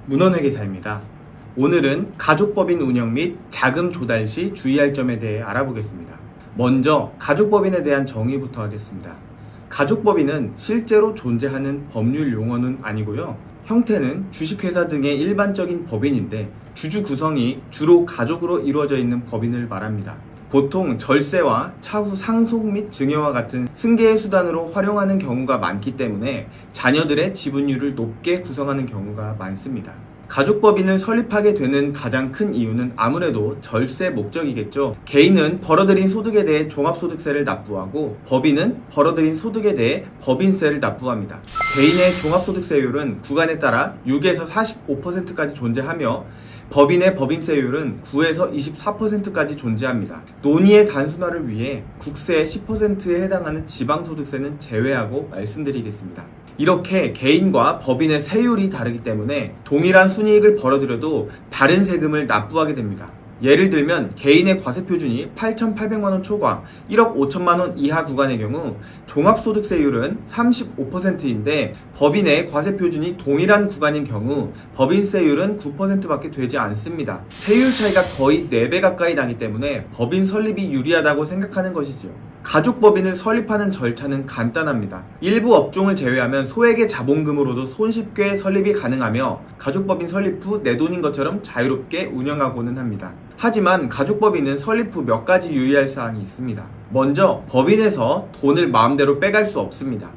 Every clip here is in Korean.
문헌회계사입니다. 오늘은 가족법인 운영 및 자금 조달 시 주의할 점에 대해 알아보겠습니다. 먼저 가족법인에 대한 정의부터 하겠습니다. 가족법인은 실제로 존재하는 법률 용어는 아니고요. 형태는 주식회사 등의 일반적인 법인인데 주주 구성이 주로 가족으로 이루어져 있는 법인을 말합니다. 보통 절세와 차후 상속 및 증여와 같은 승계의 수단으로 활용하는 경우가 많기 때문에 자녀들의 지분율을 높게 구성하는 경우가 많습니다. 가족법인을 설립하게 되는 가장 큰 이유는 아무래도 절세 목적이겠죠. 개인은 벌어들인 소득에 대해 종합소득세를 납부하고 법인은 벌어들인 소득에 대해 법인세를 납부합니다. 개인의 종합소득세율은 구간에 따라 6에서 45%까지 존재하며 법인의 법인세율은 9에서 24%까지 존재합니다. 논의의 단순화를 위해 국세의 10%에 해당하는 지방소득세는 제외하고 말씀드리겠습니다. 이렇게 개인과 법인의 세율이 다르기 때문에 동일한 순이익을 벌어들여도 다른 세금을 납부하게 됩니다. 예를 들면 개인의 과세표준이 8,800만원 초과 1억 5천만원 이하 구간의 경우 종합소득세율은 35%인데 법인의 과세표준이 동일한 구간인 경우 법인세율은 9%밖에 되지 않습니다. 세율 차이가 거의 4배 가까이 나기 때문에 법인 설립이 유리하다고 생각하는 것이지요. 가족법인을 설립하는 절차는 간단합니다. 일부 업종을 제외하면 소액의 자본금으로도 손쉽게 설립이 가능하며 가족법인 설립 후 내 돈인 것처럼 자유롭게 운영하고는 합니다. 하지만 가족법인은 설립 후 몇 가지 유의할 사항이 있습니다. 먼저 법인에서 돈을 마음대로 빼갈 수 없습니다.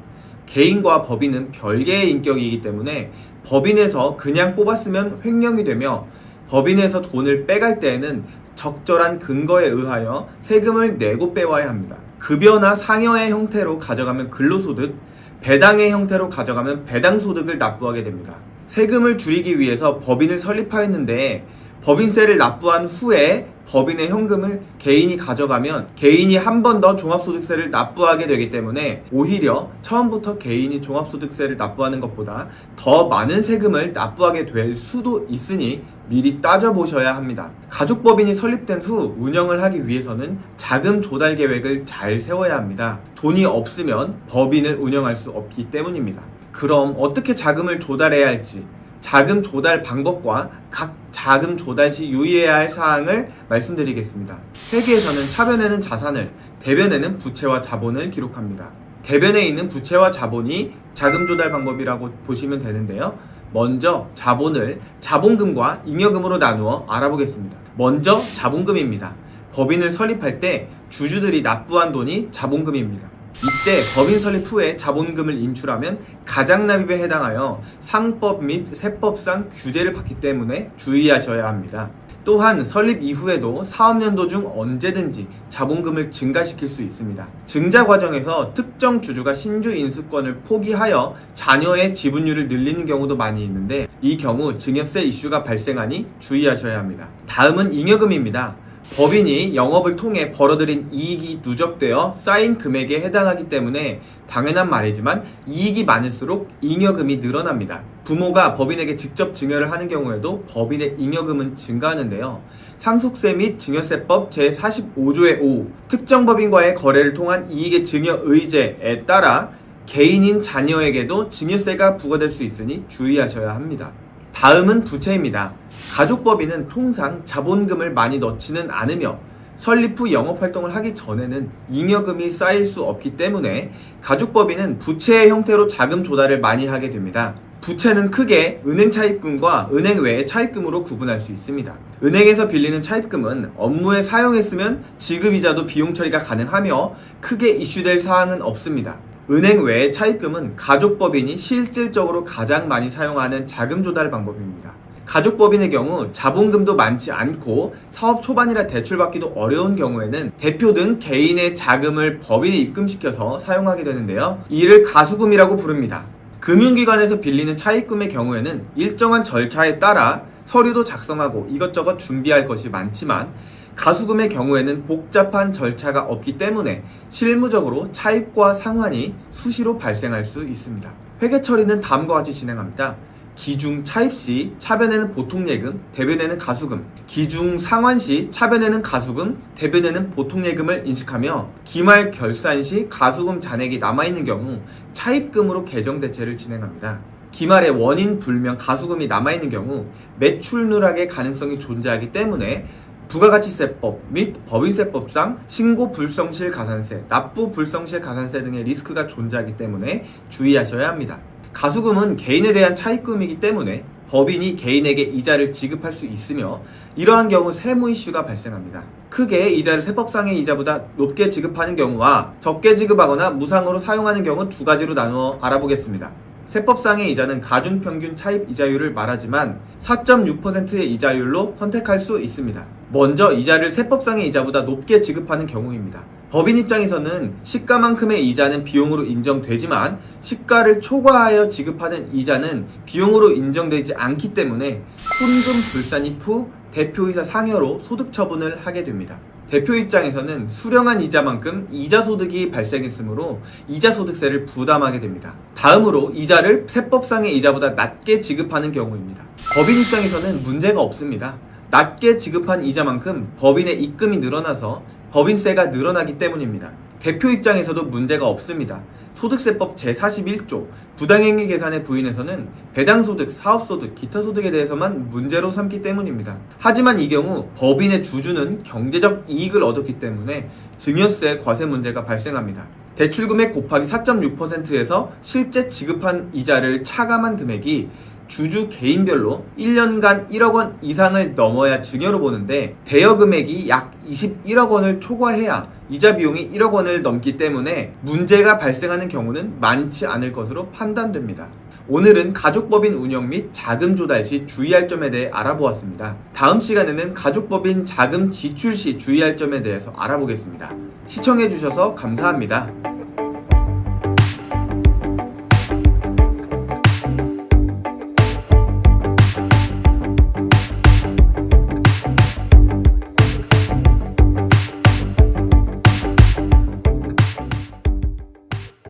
개인과 법인은 별개의 인격이기 때문에 법인에서 그냥 뽑았으면 횡령이 되며 법인에서 돈을 빼갈 때에는 적절한 근거에 의하여 세금을 내고 빼와야 합니다. 급여나 상여의 형태로 가져가면 근로소득, 배당의 형태로 가져가면 배당소득을 납부하게 됩니다. 세금을 줄이기 위해서 법인을 설립하였는데 법인세를 납부한 후에 법인의 현금을 개인이 가져가면 개인이 한 번 더 종합소득세를 납부하게 되기 때문에 오히려 처음부터 개인이 종합소득세를 납부하는 것보다 더 많은 세금을 납부하게 될 수도 있으니 미리 따져보셔야 합니다. 가족법인이 설립된 후 운영을 하기 위해서는 자금 조달 계획을 잘 세워야 합니다. 돈이 없으면 법인을 운영할 수 없기 때문입니다. 그럼 어떻게 자금을 조달해야 할지, 자금 조달 방법과 각 자금 조달 시 유의해야 할 사항을 말씀드리겠습니다. 회계에서는 차변에는 자산을, 대변에는 부채와 자본을 기록합니다. 대변에 있는 부채와 자본이 자금 조달 방법이라고 보시면 되는데요. 먼저 자본을 자본금과 잉여금으로 나누어 알아보겠습니다. 먼저 자본금입니다. 법인을 설립할 때 주주들이 납부한 돈이 자본금입니다. 이때 법인 설립 후에 자본금을 인출하면 가장납입에 해당하여 상법 및 세법상 규제를 받기 때문에 주의하셔야 합니다. 또한 설립 이후에도 사업연도 중 언제든지 자본금을 증가시킬 수 있습니다. 증자 과정에서 특정 주주가 신주 인수권을 포기하여 자녀의 지분율을 늘리는 경우도 많이 있는데 이 경우 증여세 이슈가 발생하니 주의하셔야 합니다. 다음은 잉여금입니다. 법인이 영업을 통해 벌어들인 이익이 누적되어 쌓인 금액에 해당하기 때문에 당연한 말이지만 이익이 많을수록 잉여금이 늘어납니다. 부모가 법인에게 직접 증여를 하는 경우에도 법인의 잉여금은 증가하는데요. 상속세 및 증여세법 제45조의 5 특정 법인과의 거래를 통한 이익의 증여 의제에 따라 개인인 자녀에게도 증여세가 부과될 수 있으니 주의하셔야 합니다. 다음은 부채입니다. 가족법인은 통상 자본금을 많이 넣지는 않으며 설립 후 영업활동을 하기 전에는 잉여금이 쌓일 수 없기 때문에 가족법인은 부채의 형태로 자금 조달을 많이 하게 됩니다. 부채는 크게 은행 차입금과 은행 외의 차입금으로 구분할 수 있습니다. 은행에서 빌리는 차입금은 업무에 사용했으면 지급이자도 비용 처리가 가능하며 크게 이슈될 사항은 없습니다. 은행 외의 차입금은 가족법인이 실질적으로 가장 많이 사용하는 자금 조달 방법입니다. 가족법인의 경우 자본금도 많지 않고 사업 초반이라 대출받기도 어려운 경우에는 대표 등 개인의 자금을 법인에 입금시켜서 사용하게 되는데요. 이를 가수금이라고 부릅니다. 금융기관에서 빌리는 차입금의 경우에는 일정한 절차에 따라 서류도 작성하고 이것저것 준비할 것이 많지만 가수금의 경우에는 복잡한 절차가 없기 때문에 실무적으로 차입과 상환이 수시로 발생할 수 있습니다. 회계 처리는 다음과 같이 진행합니다. 기중 차입 시 차변에는 보통예금, 대변에는 가수금, 기중 상환 시 차변에는 가수금, 대변에는 보통예금을 인식하며 기말 결산 시 가수금 잔액이 남아있는 경우 차입금으로 계정 대체를 진행합니다. 기말에 원인 불명 가수금이 남아있는 경우 매출 누락의 가능성이 존재하기 때문에 부가가치세법 및 법인세법상 신고 불성실 가산세, 납부 불성실 가산세 등의 리스크가 존재하기 때문에 주의하셔야 합니다. 가수금은 개인에 대한 차입금이기 때문에 법인이 개인에게 이자를 지급할 수 있으며 이러한 경우 세무 이슈가 발생합니다. 크게 이자를 세법상의 이자보다 높게 지급하는 경우와 적게 지급하거나 무상으로 사용하는 경우 두 가지로 나누어 알아보겠습니다. 세법상의 이자는 가중평균 차입 이자율을 말하지만 4.6%의 이자율로 선택할 수 있습니다. 먼저 이자를 세법상의 이자보다 높게 지급하는 경우입니다. 법인 입장에서는 시가만큼의 이자는 비용으로 인정되지만 시가를 초과하여 지급하는 이자는 비용으로 인정되지 않기 때문에 손금 불산입 후 대표이사 상여로 소득 처분을 하게 됩니다. 대표 입장에서는 수령한 이자만큼 이자소득이 발생했으므로 이자소득세를 부담하게 됩니다. 다음으로 이자를 세법상의 이자보다 낮게 지급하는 경우입니다. 법인 입장에서는 문제가 없습니다. 낮게 지급한 이자만큼 법인의 입금이 늘어나서 법인세가 늘어나기 때문입니다. 대표 입장에서도 문제가 없습니다. 소득세법 제41조 부당행위 계산의 부인에서는 배당소득, 사업소득, 기타 소득에 대해서만 문제로 삼기 때문입니다. 하지만 이 경우 법인의 주주는 경제적 이익을 얻었기 때문에 증여세 과세 문제가 발생합니다. 대출금액 곱하기 4.6%에서 실제 지급한 이자를 차감한 금액이 주주 개인별로 1년간 1억 원 이상을 넘어야 증여로 보는데 대여 금액이 약 21억 원을 초과해야 이자 비용이 1억 원을 넘기 때문에 문제가 발생하는 경우는 많지 않을 것으로 판단됩니다. 오늘은 가족법인 운영 및 자금 조달 시 주의할 점에 대해 알아보았습니다. 다음 시간에는 가족법인 자금 지출 시 주의할 점에 대해서 알아보겠습니다. 시청해주셔서 감사합니다.